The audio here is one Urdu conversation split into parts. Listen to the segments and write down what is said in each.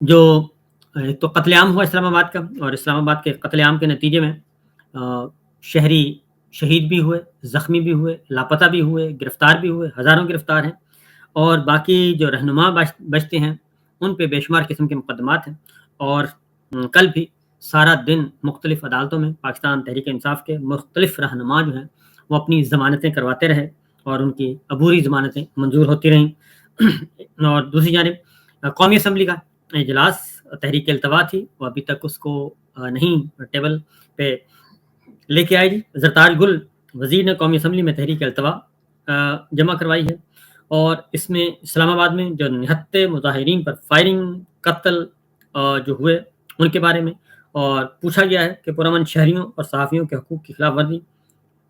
جو ایک تو قتل عام ہوا اسلام آباد کا، اور اسلام آباد کے قتل عام کے نتیجے میں شہری شہید بھی ہوئے، زخمی بھی ہوئے، لاپتہ بھی ہوئے، گرفتار بھی ہوئے، ہزاروں گرفتار ہیں، اور باقی جو رہنما بچتے ہیں ان پہ بے شمار قسم کے مقدمات ہیں۔ اور کل بھی سارا دن مختلف عدالتوں میں پاکستان تحریک انصاف کے مختلف رہنما جو ہیں وہ اپنی ضمانتیں کرواتے رہے، اور ان کی عبوری ضمانتیں منظور ہوتی رہیں۔ اور دوسری جانب قومی اسمبلی کا اجلاس تحریک التوا تھی، وہ ابھی تک اس کو نہیں ٹیبل پہ لے کے آئے گی۔ زرتاج گل وزیر نے قومی اسمبلی میں تحریک التوا جمع کروائی ہے، اور اس میں اسلام آباد میں جو نہتے مظاہرین پر فائرنگ، قتل جو ہوئے ان کے بارے میں، اور پوچھا گیا ہے کہ پرامن شہریوں اور صحافیوں کے حقوق کی خلاف ورزی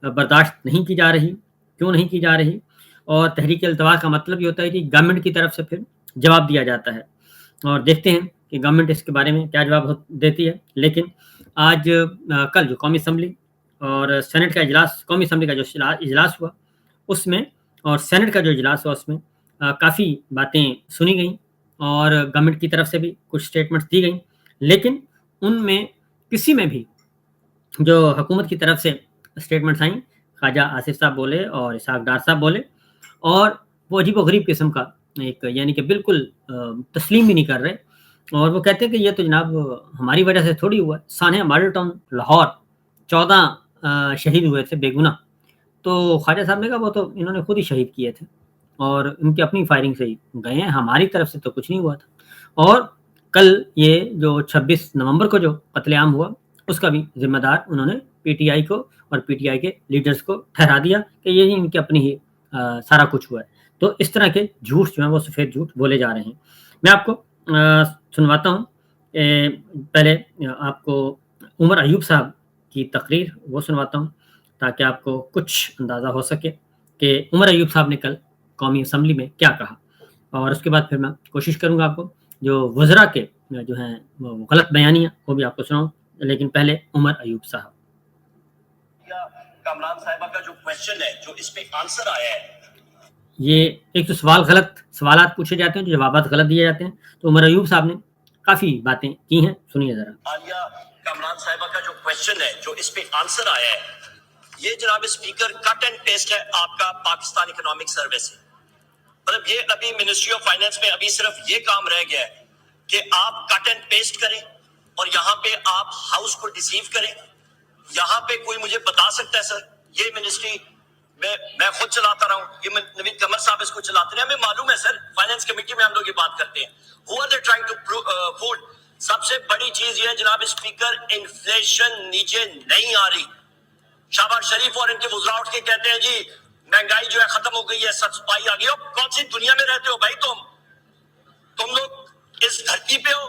برداشت نہیں کی جا رہی، کیوں نہیں کی جا رہی، اور تحریک التوا کا مطلب یہ ہوتا ہے کہ گورنمنٹ کی طرف سے پھر جواب دیا جاتا ہے، اور دیکھتے ہیں کہ گورنمنٹ اس کے بارے میں کیا جواب دیتی ہے۔ لیکن آج کل جو قومی اسمبلی اور سینٹ کا اجلاس، قومی اسمبلی کا جو اجلاس ہوا اس میں، اور سینٹ کا جو اجلاس ہوا اس میں کافی باتیں سنی گئیں، اور گورنمنٹ کی طرف سے بھی کچھ سٹیٹمنٹس دی گئیں، لیکن ان میں کسی میں بھی جو حکومت کی طرف سے سٹیٹمنٹس آئیں، خواجہ آصف صاحب بولے اور اسحاق ڈار صاحب بولے، اور وہ عجیب و غریب قسم کا ایک، یعنی کہ بالکل تسلیم بھی نہیں کر رہے، اور وہ کہتے ہیں کہ یہ تو جناب ہماری وجہ سے تھوڑی ہوا ہے۔ سانحہ ماڈل ٹاؤن لاہور 14 شہید ہوئے تھے بے گناہ، تو خواجہ صاحب نے کہا وہ تو انہوں نے خود ہی شہید کیے تھے، اور ان کی اپنی فائرنگ سے ہی گئے ہیں، ہماری طرف سے تو کچھ نہیں ہوا تھا۔ اور کل یہ جو 26 نومبر کو جو قتل عام ہوا اس کا بھی ذمہ دار انہوں نے پی ٹی آئی کو اور پی ٹی آئی کے لیڈرز کو ٹھہرا دیا کہ یہ ان کی اپنی ہی سارا کچھ ہوا ہے۔ تو اس طرح کے جھوٹ جو ہیں وہ سفید جھوٹ بولے جا رہے ہیں۔ میں آپ کو سنواتا ہوں، پہلے آپ کو عمر ایوب صاحب کی تقریر وہ سنواتا ہوں تاکہ آپ کو کچھ اندازہ ہو سکے کہ عمر ایوب صاحب نے کل قومی اسمبلی میں کیا کہا، اور اس کے بعد پھر میں کوشش کروں گا آپ کو جو وزراء کے جو ہیں وہ غلط بیانیاں وہ بھی آپ کو سناؤں، لیکن پہلے عمر ایوب صاحب۔ کامران صاحبہ کا جو کویسچن ہے، جو اس پہ آنسر آیا ہے، یہ ایک تو غلط سوالات پوچھے جاتے ہیں، جو جوابات غلط دیے جاتے ہیں، تو عمر ایوب صاحب نے کافی باتیں کی ہیں، سنیے ذرا۔ عالیہ کامران صاحبہ کا جو کویسچن ہے، جو اس پہ آنسر آیا ہے، یہ جناب اسپیکر کٹ اینڈ پیسٹ ہے آپ کا پاکستان اکنامک سروے سے۔ مطلب یہ ابھی منسٹری آف فائنانس میں ابھی صرف یہ کام رہ گیا ہے کہ آپ کٹ اینڈ پیسٹ کریں، اور یہاں پہ آپ ہاؤس کو ڈیسیو کریں۔ یہاں پہ کوئی مجھے بتا سکتا ہے سر، یہ منسٹری میں خود چلاتا رہا ہوں، یہ نوید قمر صاحب اس کو چلاتے ہیں، ہمیں معلوم ہے سر، فائنانس کمیٹی میں ہم لوگ یہ بات کرتے ہیں۔ Who are they trying to fool؟ سب سے بڑی چیز یہ ہے جناب اسپیکر، انفلیشن نیچے نہیں آ رہی۔ شہباز شریف اور ان کے وزراء اٹھ کے کہتے ہیں جی مہنگائی جو ہے ختم ہو گئی ہے، سچائی آ گئی۔ کون سی دنیا میں رہتے ہو بھائی تم لوگ اس دھرتی پہ ہو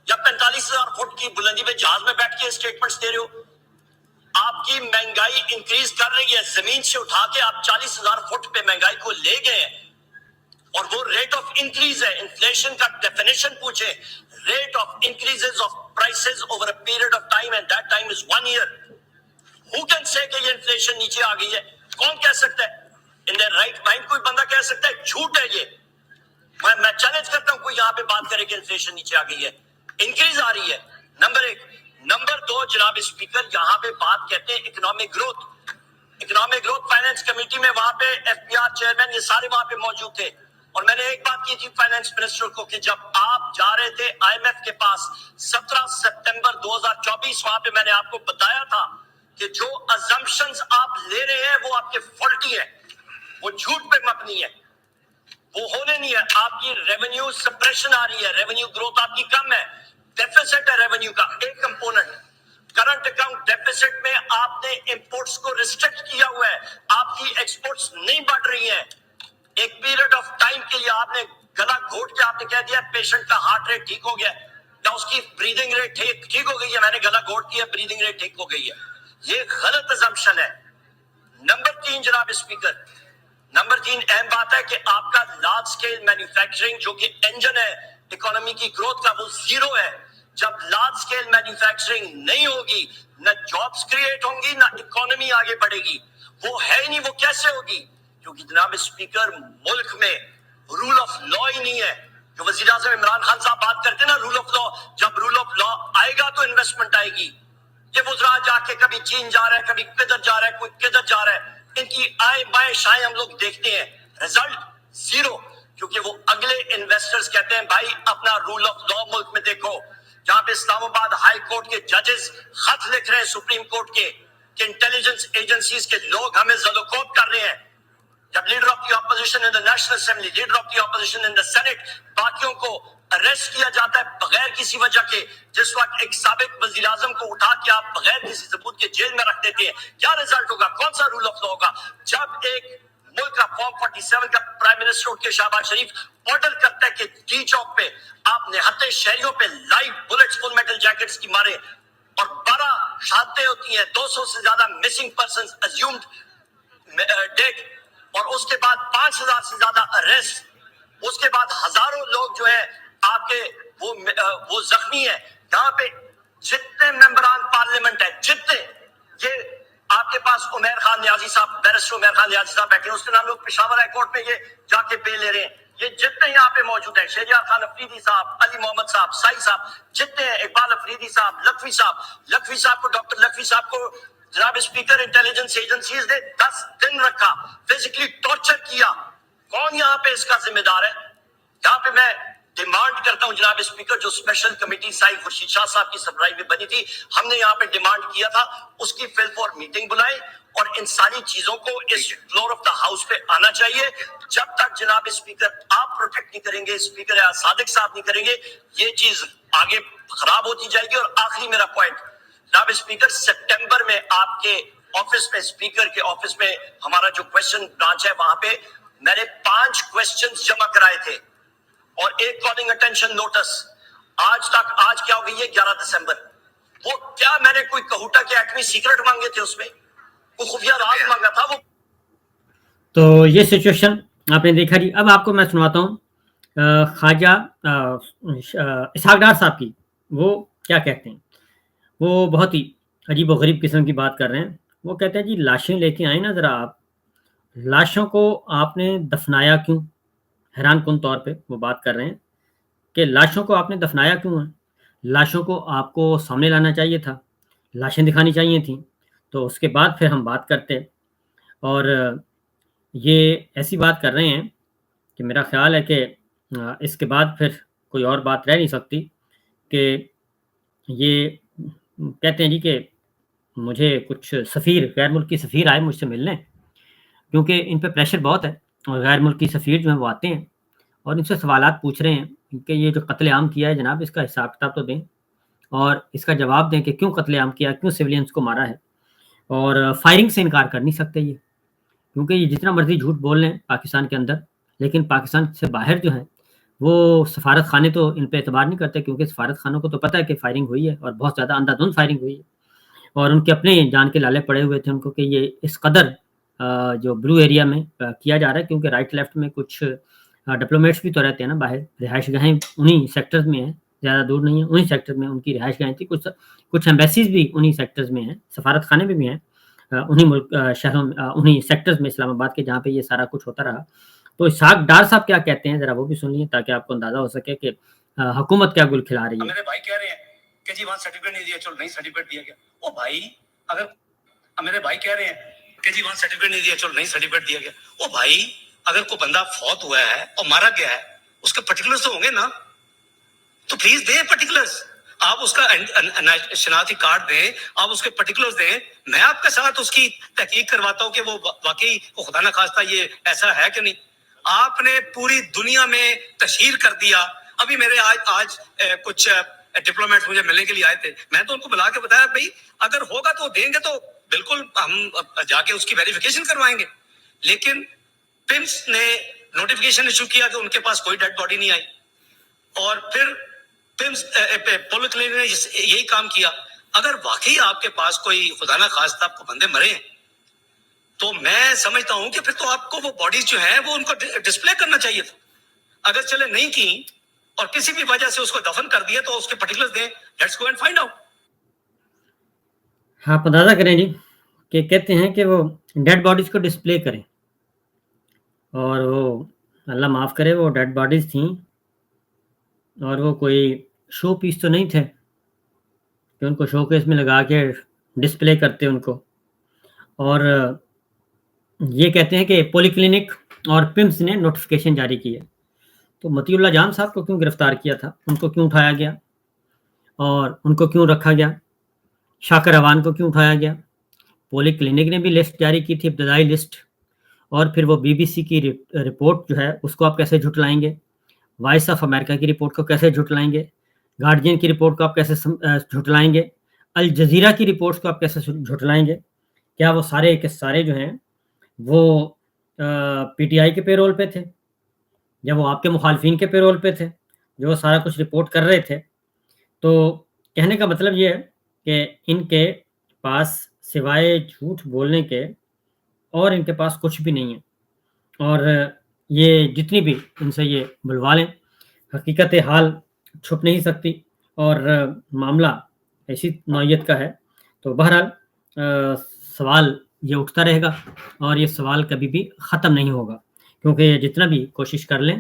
یا 45,000 فٹ کی بلندی پہ جہاز میں بیٹھ کے اسٹیٹمنٹس دے رہے ہو؟ آپ کی مہنگائی انکریز کر رہی ہے، زمین سے اٹھا کے آپ 40,000 فٹ پہ مہنگائی کو لے گئے ہیں، اور وہ ریٹ آف انکریز ہے۔ انفلیشن کا ڈیفینیشن پوچھے، rate of increase of prices over a period of time, and that time is 1 year۔ Who can say کہ یہ انفلیشن نیچے آ گئی ہے؟ کون کہہ سکتا ہے؟ ان their right mind کوئی بندہ کہہ سکتا ہے؟ جھوٹ ہے یہ۔ میں چیلنج کرتا ہوں کوئی یہاں پہ بات کرے کہ انفلیشن نیچے آ گئی ہے، انکریز آ رہی ہے، نمبر 1۔ نمبر 2 جناب اسپیکر، یہاں پہ بات کہتے ہیں economic growth. Economic growth finance committee میں وہاں پہ ایف پی آر چیئرمین یہ سارے وہاں پہ موجود تھے، اور میں نے ایک بات کی تھی فائنانس منسٹر کو کہ جب آپ جا رہے تھے آئی ایم ایف کے پاس 17 سپتمبر 2024، وہاں پہ میں نے آپ کو بتایا تھا کہ جو ازمپشنز آپ لے رہے ہیں وہ آپ کے فالٹی ہیں، وہ جھوٹ پہ مبنی ہے، وہ ہونے نہیں ہے۔ آپ کی ریونیو سپریشن آ رہی ہے، ریونیو گروتھ آپ کی کم ہے، ڈیفیسٹ ہے ریونیو کا ایک کمپوننٹ۔ کرنٹ اکاؤنٹ ڈیفیسٹ میں آپ نے امپورٹس کو ریسٹرکٹ کیا ہوا ہے، آپ کی ایکسپورٹس نہیں بڑھ رہی ہیں۔ ایک پیریڈ آف ٹائم کے لیے آپ نے گلا گھوٹ کے آپ نے کہہ دیا پیشنٹ کا ہارٹ ریٹ ٹھیک ہو گیا یا اس کی بریدنگ ریٹ ٹھیک ہو گئی ہے، میں نے گلا گھوٹ دیا بریدنگ ریٹ ٹھیک ہو گئی ہے۔ یہ غلط اسمپشن ہے۔ نمبر 3 جناب اسپیکر، نمبر 3 اہم بات ہے کہ آپ کا لارج سکیل مینوفیکچرنگ جو کہ انجن ہے اکانومی کی گروتھ کا، وہ زیرو ہے۔ جب لارج سکیل مینوفیکچرنگ نہیں ہوگی، نہ جابز کریٹ ہوں گی، نہ اکانومی آگے بڑھے گی۔ وہ ہے ہی نہیں، وہ کیسے ہوگی؟ کیونکہ جناب اسپیکر ملک میں رول آف لا ہی نہیں ہے۔ جو وزیر اعظم عمران خان صاحب بات کرتے ہیں نا رول آف لا، جب رول آف لا آئے گا تو انویسٹمنٹ آئے گی. یہ وزراء جا کے کبھی چین جا رہا ہے، کبھی کدھر جا رہا ہے، کوئی کدھر جا رہا ہے، ان کی آئیں بائیں شائیں ہم لوگ دیکھتے ہیں، رزلٹ زیرو. کیونکہ وہ اگلے انویسٹرز کہتے ہیں بھائی اپنا رول آف لا ملک میں دیکھو. جہاں پہ اسلام آباد ہائی کورٹ کے ججز خط لکھ رہے ہیں سپریم کورٹ کے کہ انٹیلیجنس ایجنسیز کے لوگ ہمیں زدوکوب کر رہے ہیں. جب leader of the opposition in the National Assembly, leader of the opposition in the Senate, باقیوں کو اریسٹ کیا جاتا ہے بغیر کسی وجہ کے. جس وقت ایک سابق وزیر اعظم کو اٹھا کے آپ بغیر کسی ثبوت کے جیل میں رکھ دیتے ہیں، کیا رزلٹ ہوگا؟ کون سا رول آف لا ہوگا؟ جب ایک ملک کا فارم 47 کا پرائم منسٹر اٹھ کے شہباز شریف آرڈر کرتا ہے کہ ٹی چوک پہ آپ نہتے شہریوں پہ لائیو بلٹس فل میٹل جیکٹس کی مارے، اور 12 شہادتیں ہوتی ہیں، 200 سے زیادہ مسنگ پرسنز ازیومڈ ڈیڈ، اور اس کے بعد 5000 سے زیادہ اریسٹ، اس کے بعد ہزاروں لوگ جو ہیں آپ کے وہ زخمی ہیں. یہاں پہ جتنے ممبران پارلیمنٹ ہیں، جتنے، یہ آپ کے پاس عمیر خان نیازی صاحب، بیرسٹر عمیر خان نیازی صاحب بیٹھے ہیں، اس کے نام لوگ پشاور ہائی کورٹ میں یہ جا کے بے لے رہے ہیں. یہ جتنے یہاں پہ موجود ہیں، شہریار خان افریدی صاحب، علی محمد صاحب، سائی صاحب، جتنے ہیں، اقبال افریدی صاحب، لکھوی صاحب کو، ڈاکٹر لکھوی صاحب کو جناب اسپیکر انٹیلیجنس ایجنسیز نے 10 دن رکھا، فزیکلی ٹارچر کیا. کون یہاں پہ اس کا ذمہ دار ہے؟ یہاں پہ میں ڈیمانڈ کرتا ہوں جناب اسپیکر، جو اسپیشل کمیٹی سائی خورشید شاہ صاحب کی سربراہی میں بنی تھی، ہم نے یہاں پہ ڈیمانڈ کیا تھا اس کی فل فور میٹنگ بلائیں، اور ان ساری چیزوں کو اس فلور آف دا ہاؤس پہ آنا چاہیے. جب تک جناب اسپیکر آپ پروٹیکٹ نہیں کریں گے، اسپیکر صادق صاحب نہیں کریں گے، یہ چیز آگے خراب ہوتی جائے گی. اور آخری میرا پوائنٹ جناب اسپیکر، سپٹمبر میں آپ کے آفس میں، اسپیکر کے آفس میں ہمارا جو کویسچن برانچ ہے، وہاں پہ میں نے 5 کویسچنز جمع کرائے تھے اور ایک کالنگ اٹینشن نوٹس. آج تک، آج کیا ہو گئی ہے 11 دسمبر، وہ کیا میں نے کوئی کہوٹا کے ایٹمی سیکرٹ مانگے تھے؟ اس میں کوئی خفیہ راز مانگا تھا؟ وہ تو یہ سچویشن آپ نے دیکھا جی. اب آپ کو میں سنواتا ہوں خواجہ اسحاق ڈار صاحب کی، وہ کیا کہتے ہیں. وہ بہت ہی عجیب و غریب قسم کی بات کر رہے ہیں. وہ کہتے ہیں جی لاشیں لے کے آئیں نا ذرا، آپ لاشوں کو آپ نے دفنایا کیوں؟ حیران کن طور پہ وہ بات کر رہے ہیں کہ لاشوں کو آپ نے دفنایا کیوں ہے؟ لاشوں کو آپ کو سامنے لانا چاہیے تھا، لاشیں دکھانی چاہیے تھیں، تو اس کے بعد پھر ہم بات کرتے. اور یہ ایسی بات کر رہے ہیں کہ میرا خیال ہے کہ اس کے بعد پھر کوئی اور بات رہ نہیں سکتی. کہ یہ کہتے ہیں جی کہ مجھے کچھ سفیر، غیر ملکی سفیر آئے مجھ سے ملنے، کیونکہ ان پہ پریشر بہت ہے، اور غیر ملکی سفیر جو ہیں وہ آتے ہیں اور ان سے سوالات پوچھ رہے ہیں کہ یہ جو قتل عام کیا ہے جناب، اس کا حساب کتاب تو دیں، اور اس کا جواب دیں کہ کیوں قتل عام کیا، کیوں سویلینز کو مارا ہے. اور فائرنگ سے انکار کر نہیں سکتے یہ، کیونکہ یہ جتنا مرضی جھوٹ بول لیں پاکستان کے اندر، لیکن پاکستان سے باہر جو ہیں وہ سفارت خانے تو ان پہ اعتبار نہیں کرتے، کیونکہ سفارت خانوں کو تو پتہ ہے کہ فائرنگ ہوئی ہے، اور بہت زیادہ اندھا دھند فائرنگ ہوئی ہے، اور ان کے اپنے جان کے لالے پڑے ہوئے تھے ان کو کہ یہ اس قدر جو بلو ایریا میں کیا جا رہا ہے. کیونکہ رائٹ لیفٹ میں کچھ ڈپلومیٹس بھی تو رہتے ہیں نا باہر، رہائش گاہیں انہی سیکٹرز میں ہیں، زیادہ دور نہیں ہیں، انہی سیکٹر میں ان کی رہائش گاہیں تھی. کچھ ایمبیسیز بھی انہی سیکٹرز میں ہیں، سفارت خانے میں بھی ہیں انہی ملک شہروں میں، انہی سیکٹرز میں اسلام آباد کے، جہاں پہ یہ سارا کچھ ہوتا رہا. تو اسحاق ڈار صاحب کیا کہتے ہیں ذرا وہ بھی سن لیے، تاکہ آپ کو اندازہ ہو سکے کہ حکومت کیا گل کھلا رہی ہے. میرے بھائی کہہ رہے ہیں کہ جی وہاں سرٹیفکیٹ نہیں دیا، چلو نہیں سرٹیفکیٹ دیا گیا. او بھائی، اگر میرے بھائی کہہ رہے ہیں کہ جی وہاں سرٹیفکیٹ نہیں دیا، چلو نہیں سرٹیفکیٹ دیا گیا. او بھائی، اگر کوئی بندہ فوت ہوا ہے اور مارا گیا ہے، اس کے پرٹیکولرز تو ہوں گے نا، تو پلیز دیں پرٹیکولرز. آپ اس کا شناختی کارڈ دیں، آپ اس کے پرٹیکولرز دیں. میں آپ کے ساتھ اس کی تحقیق کرواتا ہوں کہ وہ واقعی خدا نہ خواستہ یہ ایسا ہے کہ نہیں. آپ نے پوری دنیا میں تشہیر کر دیا. ابھی میرے آج کچھ ڈپلومیٹ مجھے ملنے کے لیے آئے تھے، میں تو ان کو بلا کے بتایا بھائی اگر ہوگا تو دیں گے تو بالکل ہم جا کے اس کی ویریفیکیشن کروائیں گے. لیکن پمس نے نوٹیفیکیشن ایشو کیا کہ ان کے پاس کوئی ڈیڈ باڈی نہیں آئی، اور پھر پمس پولیو کلینک نے یہی کام کیا. اگر واقعی آپ کے پاس کوئی خدا نہ خواستہ آپ کو بندے مرے ہیں تو میں سمجھتا ہوں کہ پھر تو آپ کو وہ باڈیز جو ہیں وہ ان کو ڈسپلے کرنا چاہیے تھا. اگر چلے نہیں کی اور کسی بھی وجہ سے اس کو دفن کر دیا تو اس کے پرٹیکولرز دیں. Let's go and find out. آپ اندازہ کریں جی کہ کہتے ہیں کہ وہ ڈیڈ باڈیز کو ڈسپلے کریں، اور وہ اللہ معاف کرے وہ ڈیڈ باڈیز تھیں اور وہ کوئی شو پیس تو نہیں تھے کہ ان کو شو کیس میں لگا کے ڈسپلے کرتے ان کو. اور یہ کہتے ہیں کہ پولی کلینک اور پمس نے نوٹیفیکیشن جاری کی ہے. تو مطیع اللہ جان صاحب کو کیوں گرفتار کیا تھا, ان کو کیوں اٹھایا گیا اور ان کو کیوں رکھا گیا, شاکر روان کو کیوں اٹھایا گیا. پولی کلینک نے بھی لسٹ جاری کی تھی, ابتدائی لسٹ, اور پھر وہ بی بی سی کی رپورٹ جو ہے اس کو آپ کیسے جھٹلائیں گے, وائس آف امریکہ کی رپورٹ کو کیسے جھٹلائیں گے, گارڈین کی رپورٹ کو آپ کیسے جھٹلائیں گے, الجزیرہ کی رپورٹس کو آپ کیسے جھٹلائیں گے. کیا وہ سارے کے سارے جو ہیں وہ پی ٹی آئی کے پے رول پہ تھے, یا وہ آپ کے مخالفین کے پے رول پہ تھے جو سارا کچھ رپورٹ کر رہے تھے. تو کہنے کا مطلب یہ ہے کہ ان کے پاس سوائے جھوٹ بولنے کے اور ان کے پاس کچھ بھی نہیں ہے, اور یہ جتنی بھی ان سے یہ بلوا لیں حقیقت حال چھپ نہیں سکتی, اور معاملہ ایسی نوعیت کا ہے. تو بہرحال سوال یہ اٹھتا رہے گا اور یہ سوال کبھی بھی ختم نہیں ہوگا, کیونکہ جتنا بھی کوشش کر لیں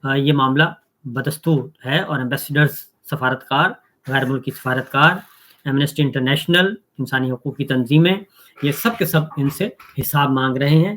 یہ معاملہ بدستور ہے. اور ایمبیسیڈرز, سفارتکار, غیر ملکی سفارتکار, ایمنسٹی انٹرنیشنل, انسانی حقوق کی تنظیمیں, یہ سب کے سب ان سے حساب مانگ رہے ہیں.